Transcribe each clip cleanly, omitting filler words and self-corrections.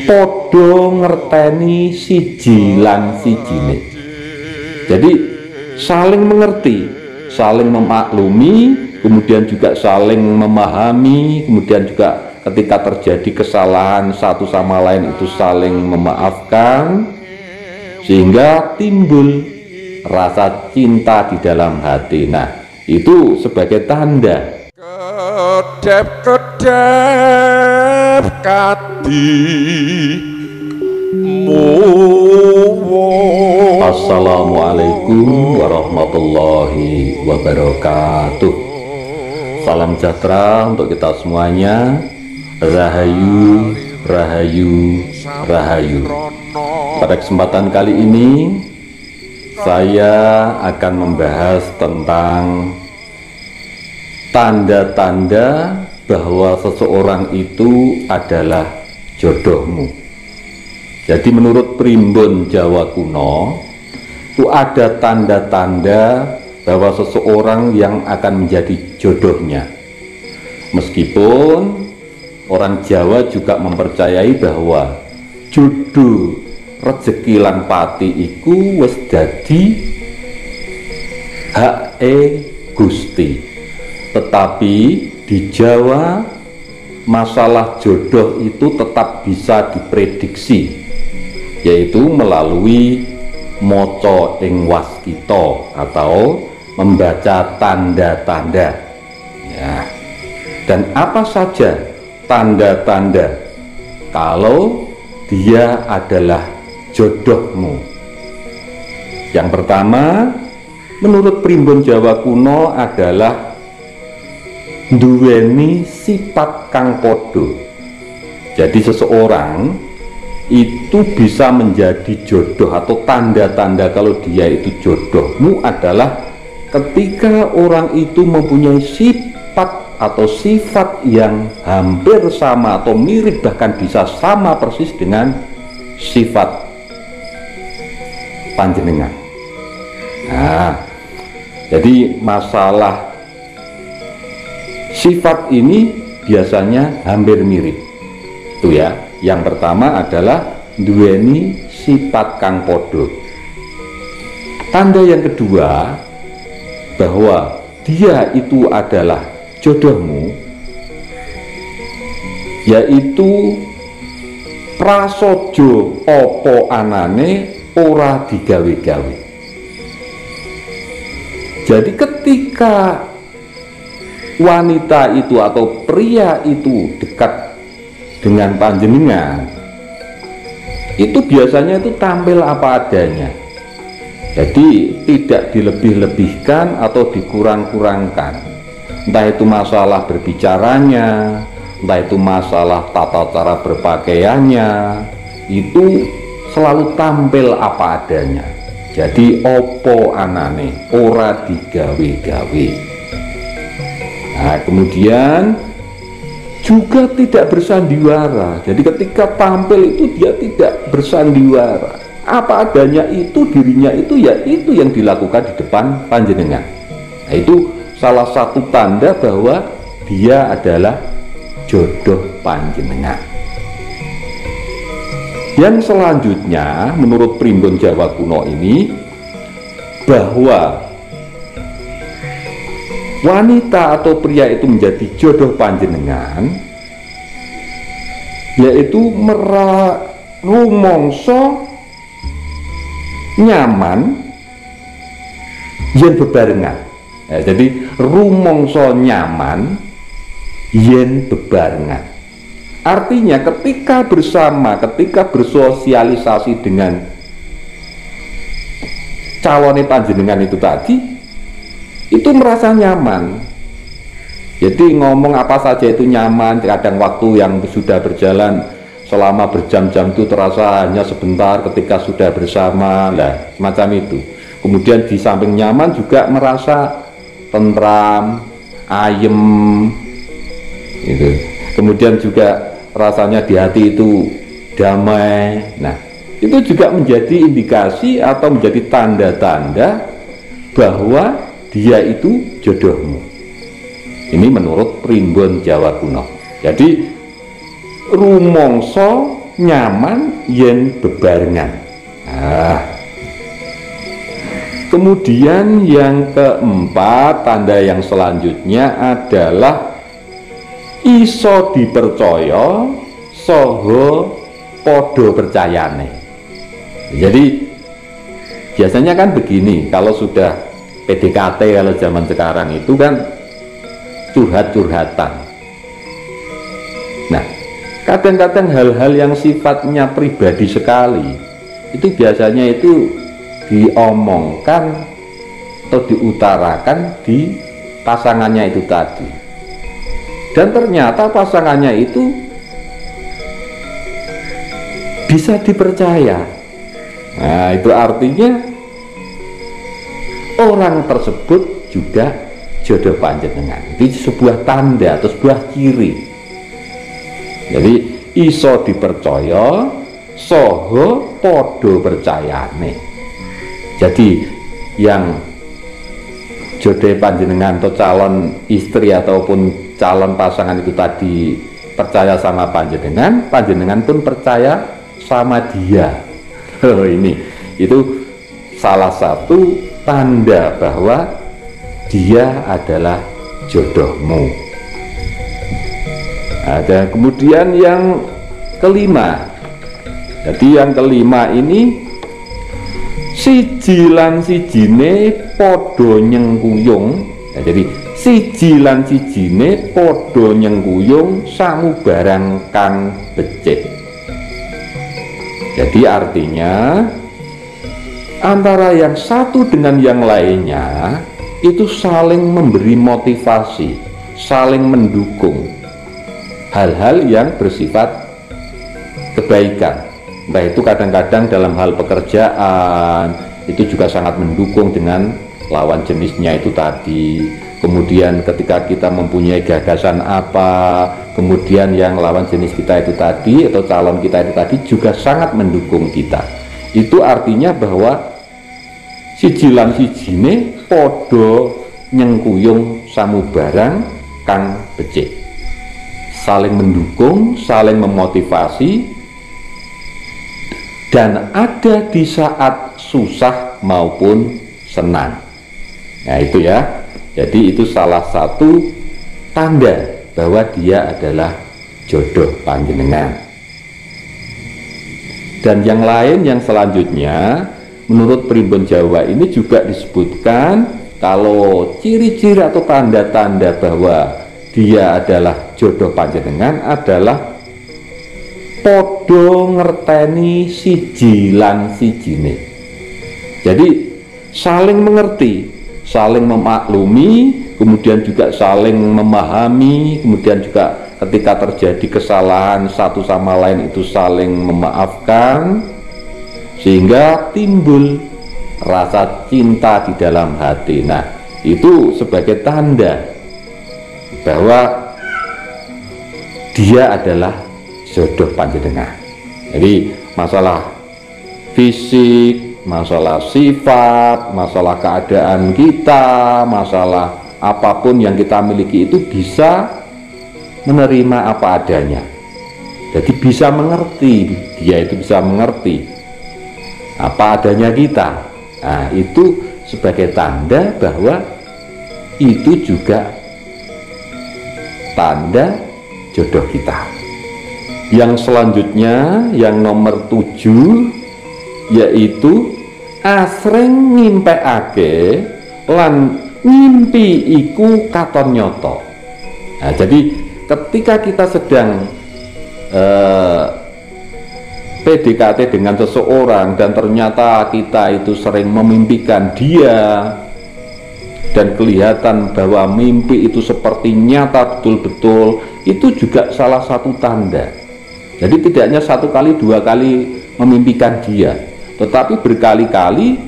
podo ngerteni siji lan sijine. Jadi saling mengerti, saling memaklumi, kemudian juga saling memahami, kemudian juga ketika terjadi kesalahan satu sama lain itu saling memaafkan, sehingga timbul rasa cinta di dalam hati. Nah, itu sebagai tanda kedep kadimu. Assalamualaikum warahmatullahi wabarakatuh. Salam sejahtera untuk kita semuanya. Rahayu, rahayu, rahayu. Pada kesempatan kali ini saya akan membahas tentang tanda-tanda bahwa seseorang itu adalah jodohmu. Jadi menurut primbon Jawa kuno itu ada tanda-tanda bahwa seseorang yang akan menjadi jodohnya. Meskipun orang Jawa juga mempercayai bahwa jodoh rezeki lan pati iku wis dadi hake Gusti. Tetapi di Jawa masalah jodoh itu tetap bisa diprediksi, yaitu melalui moco ing waskita atau membaca tanda-tanda ya. Dan apa saja tanda-tanda kalau dia adalah jodohmu? Yang pertama, menurut primbon Jawa kuno adalah duweni sifat kang podo. Jadi seseorang itu bisa menjadi jodoh, atau tanda-tanda kalau dia itu jodohmu adalah ketika orang itu mempunyai sifat atau sifat yang hampir sama atau mirip, bahkan bisa sama persis dengan sifat panjenengan. Nah, jadi masalah sifat ini biasanya hampir mirip. Itu ya. Yang pertama adalah duweni sifat kang podo. Tanda yang kedua bahwa dia itu adalah jodohmu, yaitu prasojo opo anane ora digawe-gawe. Jadi ketika wanita itu atau pria itu dekat dengan panjenengan, itu biasanya itu tampil apa adanya. Jadi tidak dilebih-lebihkan atau dikurang-kurangkan. Entah itu masalah berbicaranya, entah itu masalah tata cara berpakaiannya, itu selalu tampil apa adanya. Jadi opo anane ora digawe-gawe. Nah, kemudian juga tidak bersandiwara. Jadi ketika tampil itu dia tidak bersandiwara. Apa adanya itu, dirinya itu ya itu yang dilakukan di depan panjenengan. Nah, itu salah satu tanda bahwa dia adalah jodoh panjenengan. Yang selanjutnya menurut primbon Jawa kuno ini, bahwa wanita atau pria itu menjadi jodoh panjenengan, yaitu rumangsa nyaman yen bebarengan. Ya, jadi rumangsa nyaman yen bebarengan. Artinya ketika bersama, ketika bersosialisasi dengan calon panjenengan itu tadi, itu merasa nyaman. Jadi ngomong apa saja itu nyaman. Kadang waktu yang sudah berjalan selama berjam-jam itu terasa hanya sebentar ketika sudah bersama, lah semacam itu. Kemudian di samping nyaman juga merasa tentram, ayem gitu. Kemudian juga rasanya di hati itu damai. Nah, itu juga menjadi indikasi atau menjadi tanda-tanda bahwa dia itu jodohmu. Ini menurut primbon Jawa kuno. Jadi rumangsa nyaman yen bebarengan. Nah, kemudian yang keempat, tanda yang selanjutnya adalah iso dipercaya soho podo percayane. Jadi biasanya kan begini, kalau sudah PDKT, kalau zaman sekarang itu kan curhat-curhatan. Nah, kadang-kadang hal-hal yang sifatnya pribadi sekali itu biasanya itu diomongkan atau diutarakan di pasangannya itu tadi, dan ternyata pasangannya itu bisa dipercaya. Nah, itu artinya orang tersebut juga jodoh panjenengan. Itu sebuah tanda atau sebuah ciri. Jadi iso dipercaya soho podo percayane. Jadi yang jodoh panjenengan atau calon istri ataupun calon pasangan itu tadi percaya sama panjenengan, panjenengan pun percaya sama dia. Ini itu salah satu tanda bahwa dia adalah jodohmu. Ada kemudian yang kelima. Jadi yang kelima ini siji lan sijine podo nyengkuyung. Nah, jadi siji lan sijine podo nyengkuyung samubarang kang becik. Jadi artinya antara yang satu dengan yang lainnya itu saling memberi motivasi, saling mendukung hal-hal yang bersifat kebaikan. Entah itu kadang-kadang dalam hal pekerjaan itu juga sangat mendukung dengan lawan jenisnya itu tadi. Kemudian ketika kita mempunyai gagasan apa, kemudian yang lawan jenis kita itu tadi atau calon kita itu tadi juga sangat mendukung kita. Itu artinya bahwa siji lan sijine podo nyengkuyung samubarang kang becik, saling mendukung, saling memotivasi, dan ada di saat susah maupun senang. Nah itu ya, jadi itu salah satu tanda bahwa dia adalah jodoh panjenengan. Dan yang lain yang selanjutnya menurut Primbon Jawa ini juga disebutkan kalau ciri-ciri atau tanda-tanda bahwa dia adalah jodoh panjenengan adalah podo ngerteni siji lan sijine. Jadi saling mengerti, saling memaklumi, kemudian juga saling memahami, kemudian juga ketika terjadi kesalahan satu sama lain itu saling memaafkan, sehingga timbul rasa cinta di dalam hati. Nah, itu sebagai tanda bahwa dia adalah jodoh panjenengan. Jadi masalah fisik, masalah sifat, masalah keadaan kita, masalah apapun yang kita miliki itu bisa menerima apa adanya. Jadi bisa mengerti, dia itu bisa mengerti apa adanya kita. Nah, itu sebagai tanda bahwa itu juga tanda jodoh kita. Yang selanjutnya, yang nomor 7, yaitu asring ngimpeake lan ngimpi iku katon nyoto. Nah, jadi ketika kita sedang PDKT dengan seseorang dan ternyata kita itu sering memimpikan dia dan kelihatan bahwa mimpi itu seperti nyata betul-betul, itu juga salah satu tanda. Jadi tidak hanya satu kali, dua kali memimpikan dia, tetapi berkali-kali,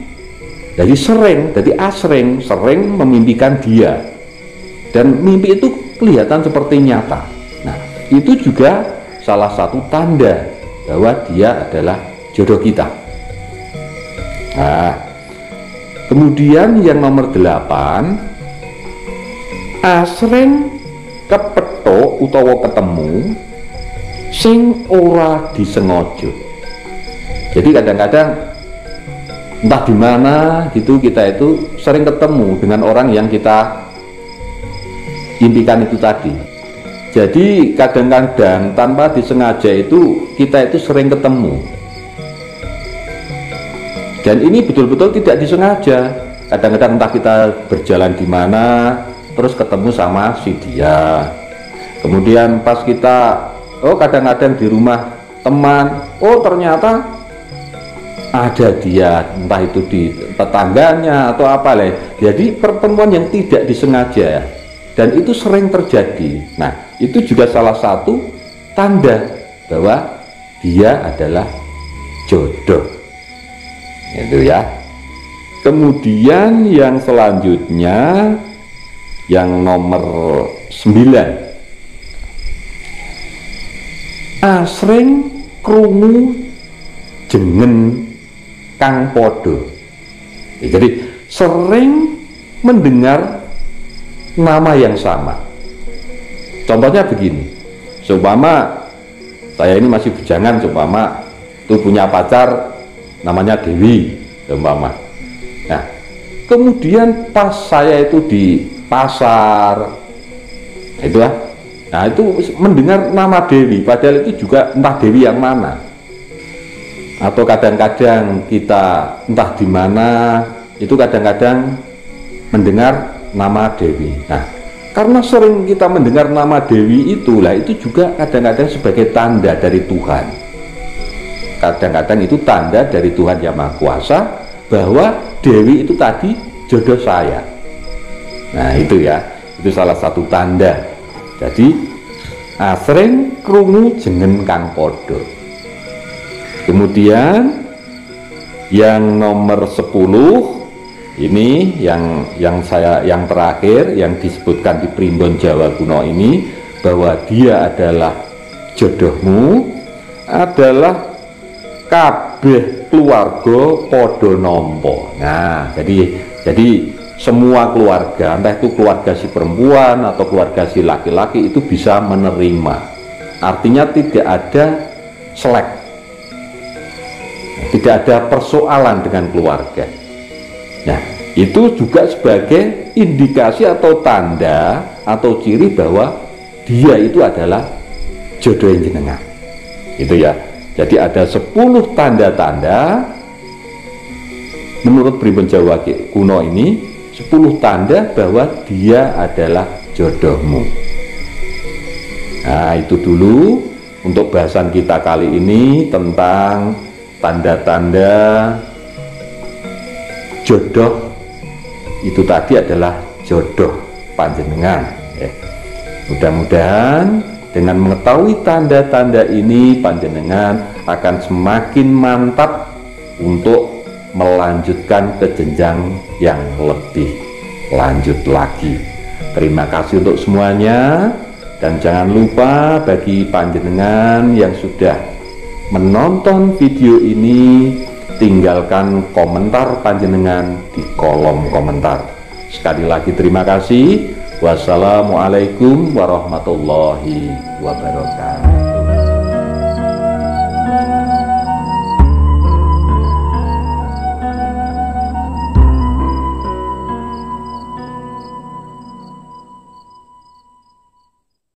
jadi sering memimpikan dia, dan mimpi itu kelihatan seperti nyata. Nah, itu juga salah satu tanda bahwa dia adalah jodoh kita. Nah, kemudian yang nomor 8, asring kepethuk utawa ketemu sing ora disengaja. Jadi kadang-kadang entah di mana gitu kita itu sering ketemu dengan orang yang kita impikan itu tadi. Jadi kadang-kadang tanpa disengaja itu kita itu sering ketemu. Dan ini betul-betul tidak disengaja. Kadang-kadang entah kita berjalan di mana terus ketemu sama si dia. Kemudian pas kita kadang-kadang di rumah teman, ternyata ada dia, entah itu di tetangganya atau apa lah. Jadi pertemuan yang tidak disengaja, dan itu sering terjadi. Nah, itu juga salah satu tanda bahwa dia adalah jodoh, itu ya. Kemudian yang selanjutnya, yang nomor 9, asring krungu jengen kang podo. Jadi sering mendengar nama yang sama. Contohnya begini, seumpama saya ini masih bujangan, seumpama itu punya pacar namanya Dewi, seumpama. Nah, kemudian pas saya itu di pasar, itu nah itu mendengar nama Dewi, padahal itu juga entah Dewi yang mana. Atau kadang-kadang kita entah di mana itu kadang-kadang mendengar nama Dewi. Nah, karena sering kita mendengar nama Dewi itulah, itu juga kadang-kadang sebagai tanda dari Tuhan. Kadang-kadang itu tanda dari Tuhan Yang Maha Kuasa bahwa Dewi itu tadi jodoh saya. Nah, itu ya, itu salah satu tanda. Jadi asring krungu jengen kang podo. Kemudian yang nomor 10 ini yang terakhir yang disebutkan di Primbon Jawa Kuno ini, bahwa dia adalah jodohmu adalah kabeh keluarga podo nompo. Nah, jadi semua keluarga, entah itu keluarga si perempuan atau keluarga si laki-laki, itu bisa menerima. Artinya tidak ada selek, tidak ada persoalan dengan keluarga. Nah, itu juga sebagai indikasi atau tanda atau ciri bahwa dia itu adalah jodoh yang jenengan. Itu ya. Jadi ada 10 tanda-tanda menurut Primbon Jawa Kuno ini, 10 tanda bahwa dia adalah jodohmu. Nah, itu dulu untuk bahasan kita kali ini tentang tanda-tanda jodoh. Itu tadi adalah jodoh panjenengan ya. Mudah-mudahan dengan mengetahui tanda-tanda ini, panjenengan akan semakin mantap untuk melanjutkan ke jenjang yang lebih lanjut lagi. Terima kasih untuk semuanya, dan jangan lupa bagi panjenengan yang sudah menonton video ini, tinggalkan komentar panjenengan di kolom komentar. Sekali lagi terima kasih. Wassalamualaikum warahmatullahi wabarakatuh.